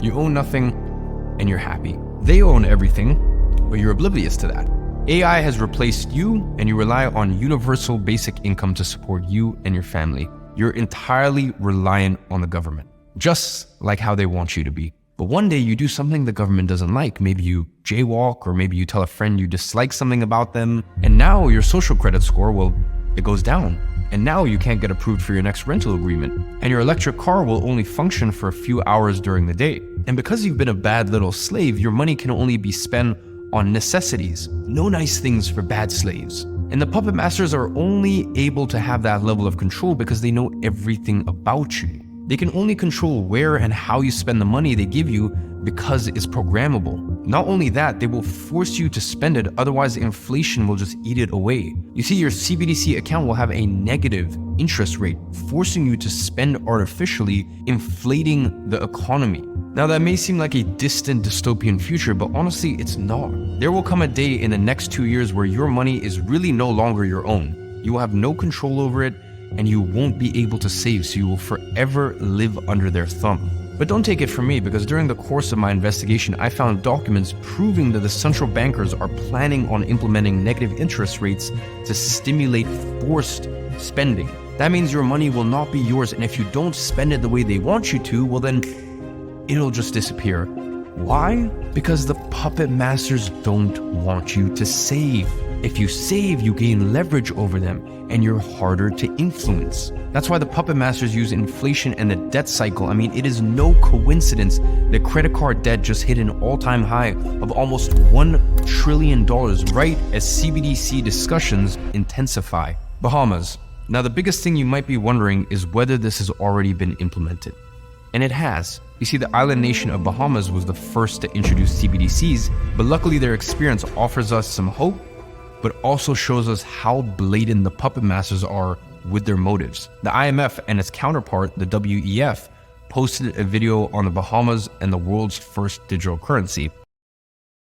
You own nothing and you're happy. They own everything, but you're oblivious to that. AI has replaced you and you rely on universal basic income to support you and your family. You're entirely reliant on the government, just like how they want you to be. But one day you do something the government doesn't like. Maybe you jaywalk, or maybe you tell a friend you dislike something about them. And now your social credit score, well, it goes down. And now you can't get approved for your next rental agreement. And your electric car will only function for a few hours during the day. And because you've been a bad little slave, your money can only be spent on necessities. No nice things for bad slaves. And the puppet masters are only able to have that level of control because they know everything about you. They can only control where and how you spend the money they give you because it's programmable. Not only that, they will force you to spend it, otherwise inflation will just eat it away. You see, your CBDC account will have a negative interest rate, forcing you to spend artificially, inflating the economy. Now that may seem like a distant dystopian future, but honestly, it's not. There will come a day in the next 2 years where your money is really no longer your own. You will have no control over it, and you won't be able to save, so you will forever live under their thumb. But don't take it from me, because during the course of my investigation, I found documents proving that the central bankers are planning on implementing negative interest rates to stimulate forced spending. That means your money will not be yours, and if you don't spend it the way they want you to, well then, it'll just disappear. Why? Because the puppet masters don't want you to save. If you save, you gain leverage over them, and you're harder to influence. That's why the puppet masters use inflation and the debt cycle. I mean, it is no coincidence that credit card debt just hit an all-time high of almost $1 trillion right as CBDC discussions intensify. Bahamas. Now, the biggest thing you might be wondering is whether this has already been implemented. And it has. You see, the island nation of Bahamas was the first to introduce CBDCs, but luckily their experience offers us some hope, but also shows us how blatant the puppet masters are with their motives. The IMF and its counterpart, the WEF, posted a video on the Bahamas and the world's first digital currency.